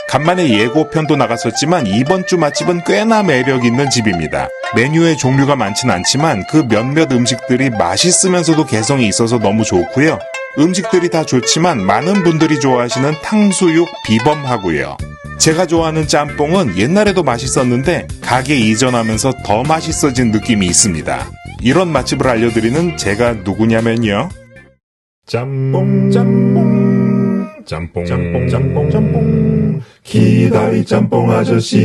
간만에 예고편도 나갔었지만 이번 주 맛집은 꽤나 매력 있는 집입니다. 메뉴의 종류가 많진 않지만 그 몇몇 음식들이 맛있으면서도 개성이 있어서 너무 좋고요. 음식들이 다 좋지만 많은 분들이 좋아하시는 탕수육 비범하고요. 제가 좋아하는 짬뽕은 옛날에도 맛있었는데 가게 이전하면서 더 맛있어진 느낌이 있습니다. 이런 맛집을 알려드리는 제가 누구냐면요. 짬뽕 기다리 짬뽕 아저씨.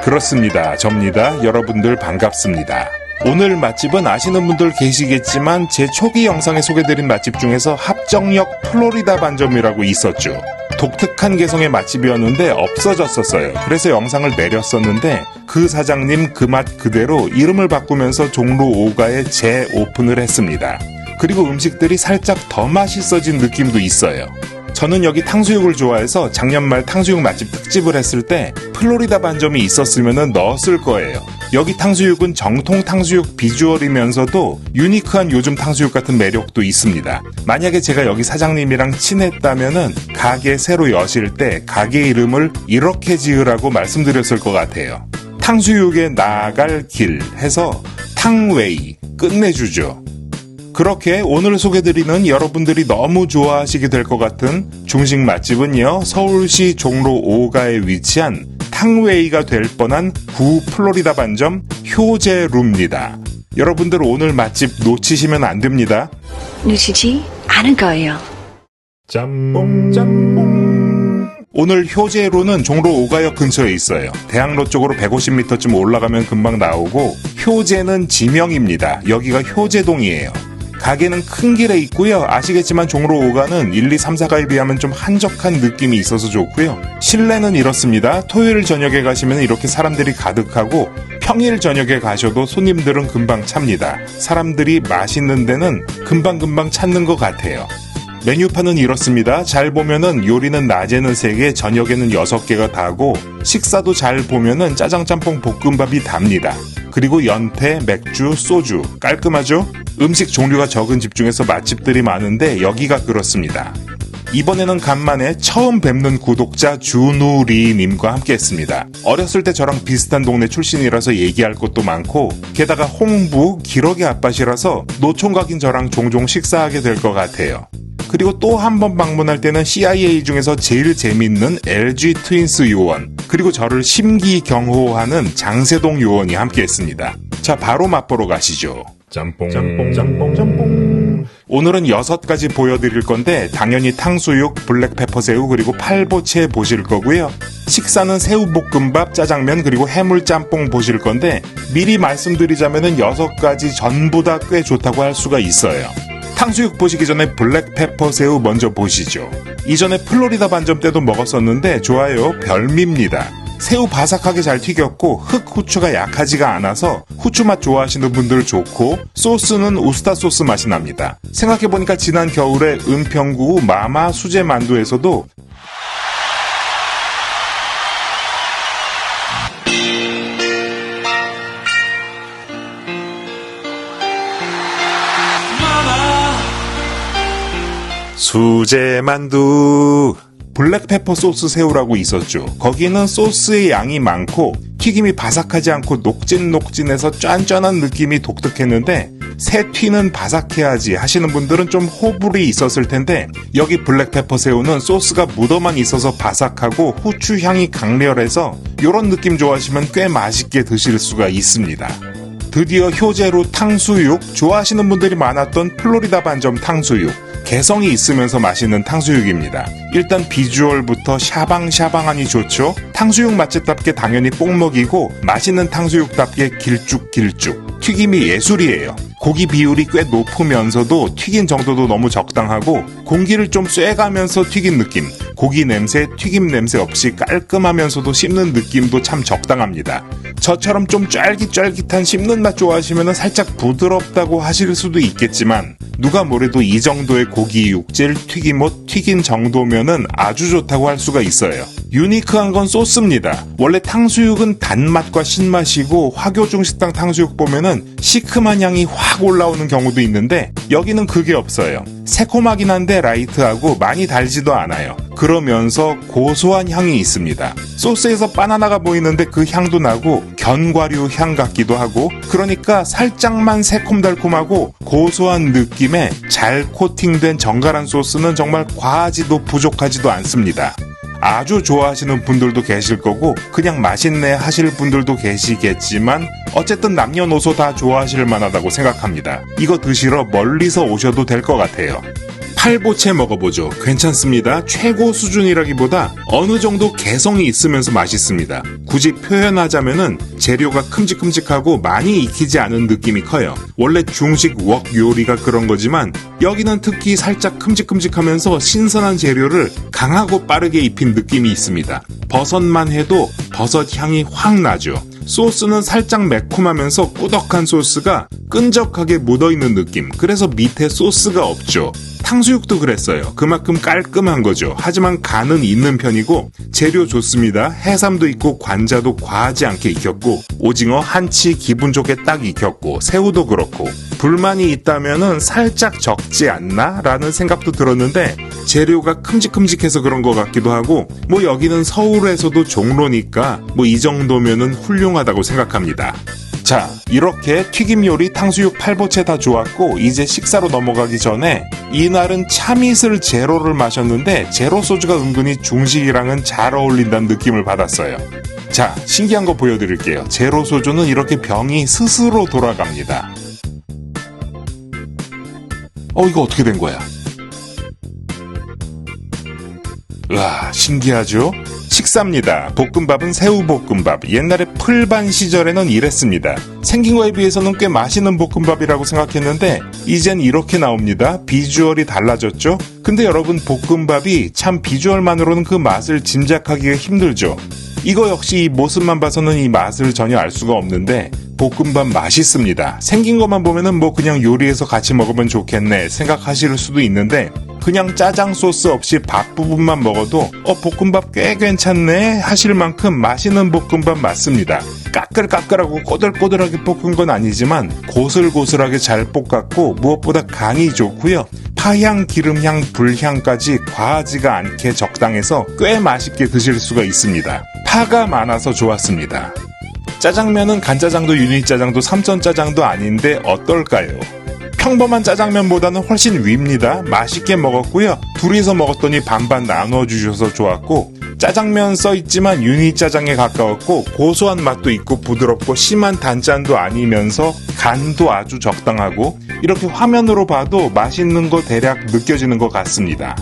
그렇습니다. 접니다. 여러분들 반갑습니다. 오늘 맛집은 아시는 분들 계시겠지만 제 초기 영상에 소개드린 맛집 중에서 합정역 플로리다 반점이라고 있었죠. 독특한 개성의 맛집이었는데 없어졌었어요. 그래서 영상을 내렸었는데 그 사장님 그 맛 그대로 이름을 바꾸면서 종로 5가에 재오픈을 했습니다. 그리고 음식들이 살짝 더 맛있어진 느낌도 있어요. 저는 여기 탕수육을 좋아해서 작년 말 탕수육 맛집 특집을 했을 때 플로리다 반점이 있었으면 넣었을 거예요. 여기 탕수육은 정통 탕수육 비주얼이면서도 유니크한 요즘 탕수육 같은 매력도 있습니다. 만약에 제가 여기 사장님이랑 친했다면은 가게 새로 여실 때 가게 이름을 이렇게 지으라고 말씀드렸을 것 같아요. 탕수육에 나아갈 길 해서 탕웨이 끝내주죠. 그렇게 오늘 소개드리는 여러분들이 너무 좋아하시게 될 것 같은 중식 맛집은요, 서울시 종로 5가에 위치한 탕웨이가 될 뻔한 구 플로리다 반점 효제루입니다. 여러분들 오늘 맛집 놓치시면 안 됩니다. 놓치지 않을 거예요. 짬뽕 오늘 효제루는 종로 5가역 근처에 있어요. 대학로 쪽으로 150m쯤 올라가면 금방 나오고 효제는 지명입니다. 여기가 효제동이에요. 가게는 큰 길에 있고요. 아시겠지만 종로 5가는 1, 2, 3, 4가에 비하면 좀 한적한 느낌이 있어서 좋고요. 실내는 이렇습니다. 토요일 저녁에 가시면 이렇게 사람들이 가득하고 평일 저녁에 가셔도 손님들은 금방 찹니다. 사람들이 맛있는 데는 금방금방 찾는 것 같아요. 메뉴판은 이렇습니다. 잘 보면은 요리는 낮에는 3개, 저녁에는 6개가 다고 식사도 잘 보면은 짜장, 짬뽕, 볶음밥이 답니다. 그리고 연태, 맥주, 소주 깔끔하죠? 음식 종류가 적은 집 중에서 맛집들이 많은데 여기가 그렇습니다. 이번에는 간만에 처음 뵙는 구독자 준우리님과 함께 했습니다. 어렸을 때 저랑 비슷한 동네 출신이라서 얘기할 것도 많고 게다가 홍부, 기러기 아빠시라서 노총각인 저랑 종종 식사하게 될 것 같아요. 그리고 또 한 번 방문할 때는 CIA 중에서 제일 재밌는 LG 트윈스 요원, 그리고 저를 심기경호하는 장세동 요원이 함께했습니다. 자, 바로 맛보러 가시죠. 짬뽕 오늘은 6가지 보여드릴 건데 당연히 탕수육, 블랙페퍼새우 그리고 팔보채 보실 거고요. 식사는 새우볶음밥, 짜장면 그리고 해물짬뽕 보실 건데 미리 말씀드리자면은 6가지 전부 다 꽤 좋다고 할 수가 있어요. 탕수육 보시기 전에 블랙페퍼새우 먼저 보시죠. 이전에 플로리다 반점 때도 먹었었는데 좋아요. 별미입니다. 새우 바삭하게 잘 튀겼고 흑 후추가 약하지가 않아서 후추 맛 좋아하시는 분들 좋고 소스는 우스타 소스 맛이 납니다. 생각해보니까 지난 겨울에 은평구 마마 수제 만두에서도 수제만두 블랙페퍼 소스 새우라고 있었죠. 거기는 소스의 양이 많고 튀김이 바삭하지 않고 녹진녹진해서 쫀쫀한 느낌이 독특했는데 새 튀는 바삭해야지 하시는 분들은 좀 호불이 있었을 텐데 여기 블랙페퍼 새우는 소스가 묻어만 있어서 바삭하고 후추 향이 강렬해서 이런 느낌 좋아하시면 꽤 맛있게 드실 수가 있습니다. 드디어 효제루 탕수육, 좋아하시는 분들이 많았던 플로리다 반점 탕수육, 개성이 있으면서 맛있는 탕수육입니다. 일단 비주얼부터 샤방샤방하니 좋죠? 탕수육 맛집답게 당연히 뽕먹이고 맛있는 탕수육답게 길쭉길쭉, 튀김이 예술이에요. 고기 비율이 꽤 높으면서도 튀긴 정도도 너무 적당하고 공기를 좀 쐬가면서 튀긴 느낌, 고기 냄새, 튀김 냄새 없이 깔끔하면서도 씹는 느낌도 참 적당합니다. 저처럼 좀 쫄깃쫄깃한 씹는 맛 좋아하시면 살짝 부드럽다고 하실 수도 있겠지만 누가 뭐래도 이 정도의 고기 육질, 튀김옷, 튀긴 정도면은 아주 좋다고 할 수가 있어요. 유니크한 건 소스입니다. 원래 탕수육은 단맛과 신맛이고 화교중 식당 탕수육 보면은 시큼한 향이 확 올라오는 경우도 있는데 여기는 그게 없어요. 새콤하긴 한데 라이트하고 많이 달지도 않아요. 그러면서 고소한 향이 있습니다. 소스에서 바나나가 보이는데 그 향도 나고 견과류 향 같기도 하고 그러니까 살짝만 새콤달콤하고 고소한 느낌의 잘 코팅된 정갈한 소스는 정말 과하지도 부족하지도 않습니다. 아주 좋아하시는 분들도 계실 거고 그냥 맛있네 하실 분들도 계시겠지만 어쨌든 남녀노소 다 좋아하실 만하다고 생각합니다. 이거 드시러 멀리서 오셔도 될 것 같아요. 팔보채 먹어보죠. 괜찮습니다. 최고 수준이라기보다 어느 정도 개성이 있으면서 맛있습니다. 굳이 표현하자면은 재료가 큼직큼직하고 많이 익히지 않은 느낌이 커요. 원래 중식 웍 요리가 그런 거지만 여기는 특히 살짝 큼직큼직하면서 신선한 재료를 강하고 빠르게 입힌 느낌이 있습니다. 버섯만 해도 버섯 향이 확 나죠. 소스는 살짝 매콤하면서 꾸덕한 소스가 끈적하게 묻어있는 느낌. 그래서 밑에 소스가 없죠. 탕수육도 그랬어요. 그만큼 깔끔한 거죠. 하지만 간은 있는 편이고 재료 좋습니다. 해삼도 있고 관자도 과하지 않게 익혔고 오징어 한치 기분 좋게 딱 익혔고 새우도 그렇고 불만이 있다면은 살짝 적지 않나? 라는 생각도 들었는데 재료가 큼직큼직해서 그런 것 같기도 하고 뭐 여기는 서울에서도 종로니까 뭐 이 정도면은 훌륭하다고 생각합니다. 자, 이렇게 튀김 요리, 탕수육, 팔보채 다 좋았고 이제 식사로 넘어가기 전에 이날은 참이슬 제로를 마셨는데 제로 소주가 은근히 중식이랑은 잘 어울린다는 느낌을 받았어요. 자, 신기한 거 보여드릴게요. 제로 소주는 이렇게 병이 스스로 돌아갑니다. 이거 어떻게 된 거야? 와, 신기하죠? 식사입니다. 볶음밥은 새우볶음밥. 옛날에 풀반 시절에는 이랬습니다. 생긴 거에 비해서는 꽤 맛있는 볶음밥이라고 생각했는데 이젠 이렇게 나옵니다. 비주얼이 달라졌죠? 근데 여러분 볶음밥이 참 비주얼만으로는 그 맛을 짐작하기가 힘들죠. 이거 역시 이 모습만 봐서는 이 맛을 전혀 알 수가 없는데 볶음밥 맛있습니다. 생긴 것만 보면은 뭐 그냥 요리해서 같이 먹으면 좋겠네 생각하실 수도 있는데 그냥 짜장 소스 없이 밥 부분만 먹어도 볶음밥 꽤 괜찮네 하실 만큼 맛있는 볶음밥 맞습니다. 까끌까끌하고 꼬들꼬들하게 볶은 건 아니지만 고슬고슬하게 잘 볶았고 무엇보다 간이 좋고요. 파향, 기름향, 불향까지 과하지가 않게 적당해서 꽤 맛있게 드실 수가 있습니다. 파가 많아서 좋았습니다. 짜장면은 간짜장도 유니짜장도 삼선짜장도 아닌데 어떨까요? 평범한 짜장면보다는 훨씬 위입니다. 맛있게 먹었고요. 둘이서 먹었더니 반반 나눠주셔서 좋았고 짜장면 써있지만 유니짜장에 가까웠고 고소한 맛도 있고 부드럽고 심한 단짠도 아니면서 간도 아주 적당하고 이렇게 화면으로 봐도 맛있는 거 대략 느껴지는 것 같습니다.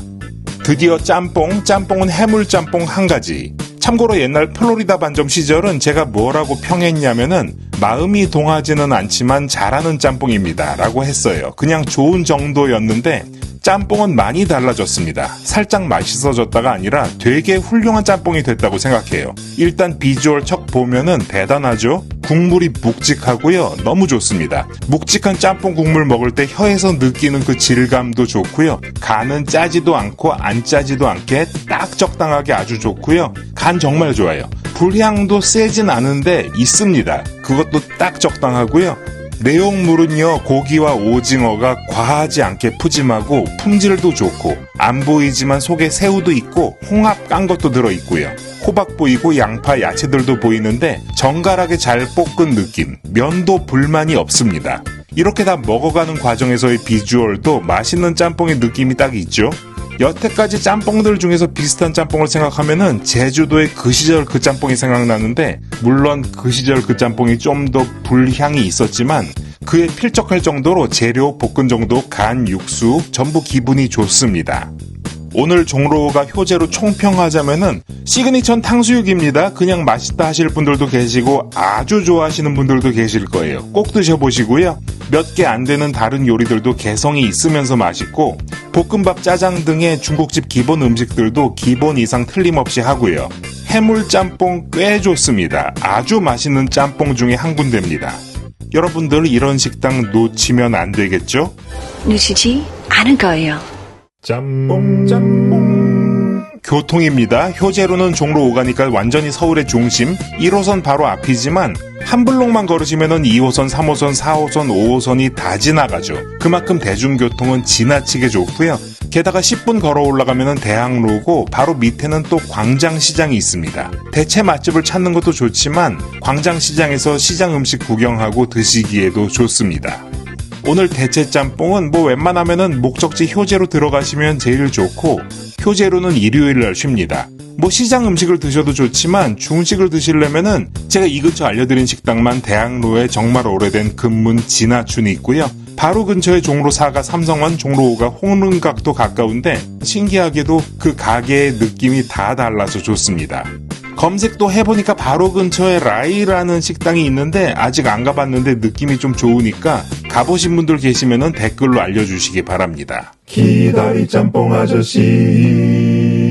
드디어 짬뽕은 해물짬뽕 한 가지. 참고로 옛날 플로리다 반점 시절은 제가 뭐라고 평했냐면은 마음이 동하지는 않지만 잘하는 짬뽕입니다 라고 했어요. 그냥 좋은 정도였는데 짬뽕은 많이 달라졌습니다. 살짝 맛있어졌다가 아니라 되게 훌륭한 짬뽕이 됐다고 생각해요. 일단 비주얼 척 보면은 대단하죠? 국물이 묵직하고요. 너무 좋습니다. 묵직한 짬뽕 국물 먹을 때 혀에서 느끼는 그 질감도 좋고요. 간은 짜지도 않고 안 짜지도 않게 딱 적당하게 아주 좋고요. 간 정말 좋아요. 불향도 세진 않은데 있습니다. 그것도 딱 적당하고요. 내용물은요, 고기와 오징어가 과하지 않게 푸짐하고 품질도 좋고 안 보이지만 속에 새우도 있고 홍합 깐 것도 들어있고요. 호박 보이고 양파, 야채들도 보이는데 정갈하게 잘 볶은 느낌, 면도 불만이 없습니다. 이렇게 다 먹어가는 과정에서의 비주얼도 맛있는 짬뽕의 느낌이 딱 있죠. 여태까지 짬뽕들 중에서 비슷한 짬뽕을 생각하면은 제주도의 그 시절 그 짬뽕이 생각나는데 물론 그 시절 그 짬뽕이 좀 더 불향이 있었지만 그에 필적할 정도로 재료, 볶은 정도, 간, 육수 전부 기분이 좋습니다. 오늘 종로가 효제로 총평하자면은 시그니처는 탕수육입니다. 그냥 맛있다 하실 분들도 계시고 아주 좋아하시는 분들도 계실 거예요. 꼭 드셔보시고요. 몇 개 안 되는 다른 요리들도 개성이 있으면서 맛있고 볶음밥, 짜장 등의 중국집 기본 음식들도 기본 이상 틀림없이 하고요. 해물짬뽕 꽤 좋습니다. 아주 맛있는 짬뽕 중에 한 군데입니다. 여러분들 이런 식당 놓치면 안 되겠죠? 놓치지 않을 거예요. 짬뽕. 교통입니다. 효제로는 종로 5가니까 완전히 서울의 중심, 1호선 바로 앞이지만 한 블록만 걸으시면은 2호선, 3호선, 4호선, 5호선이 다 지나가죠. 그만큼 대중교통은 지나치게 좋고요. 게다가 10분 걸어 올라가면은 대학로고 바로 밑에는 또 광장시장이 있습니다. 대체 맛집을 찾는 것도 좋지만 광장시장에서 시장 음식 구경하고 드시기에도 좋습니다. 오늘 대체 짬뽕은 웬만하면은 목적지 효제로 들어가시면 제일 좋고 효제로는 일요일날 쉽니다. 시장 음식을 드셔도 좋지만 중식을 드시려면은 제가 이 근처 알려드린 식당만 대학로에 정말 오래된 금문 진화춘이 있고요. 바로 근처에 종로 4가 삼성원, 종로 5가 홍릉각도 가까운데 신기하게도 그 가게의 느낌이 다 달라서 좋습니다. 검색도 해보니까 바로 근처에 라이라는 식당이 있는데 아직 안 가봤는데 느낌이 좀 좋으니까 가보신 분들 계시면은 댓글로 알려주시기 바랍니다. 기다리 짬뽕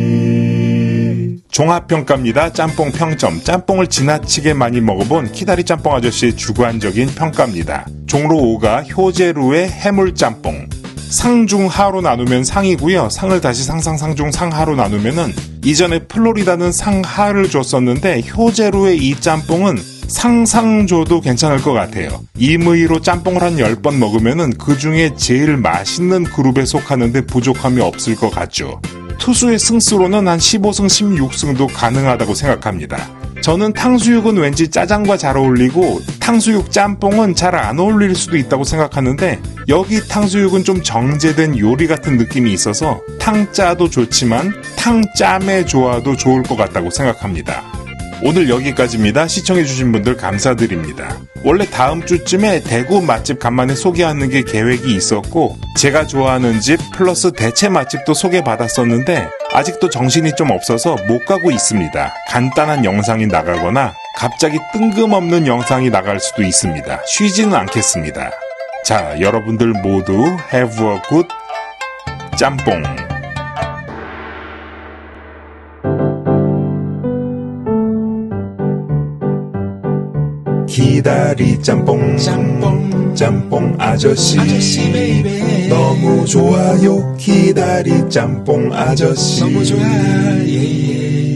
아저씨. 종합평가입니다. 짬뽕 평점. 짬뽕을 지나치게 많이 먹어본 키다리 짬뽕 아저씨의 주관적인 평가입니다. 종로 5가 효제루의 해물짬뽕. 상중하로 나누면 상이고요. 상을 다시 상중 상하로 나누면은 이전에 플로리다는 상하를 줬었는데 효제루의 이 짬뽕은 상상줘도 괜찮을 것 같아요. 임의로 짬뽕을 한 10번 먹으면은 그 중에 제일 맛있는 그룹에 속하는데 부족함이 없을 것 같죠. 투수의 승수로는 한 15승, 16승도 가능하다고 생각합니다. 저는 탕수육은 왠지 짜장과 잘 어울리고 탕수육 짬뽕은 잘 안 어울릴 수도 있다고 생각하는데 여기 탕수육은 좀 정제된 요리 같은 느낌이 있어서 탕짜도 좋지만 탕짬의 조화도 좋을 것 같다고 생각합니다. 오늘 여기까지입니다. 시청해주신 분들 감사드립니다. 원래 다음 주쯤에 대구 맛집 간만에 소개하는 게 계획이 있었고 제가 좋아하는 집 플러스 대체 맛집도 소개받았었는데 아직도 정신이 좀 없어서 못 가고 있습니다. 간단한 영상이 나가거나 갑자기 뜬금없는 영상이 나갈 수도 있습니다. 쉬지는 않겠습니다. 자, 여러분들 모두 have a good 짬뽕. 기다리 짬뽕 짬뽕 아저씨 베이베 너무 좋아요 기다리 짬뽕 아저씨 너무 좋아 예.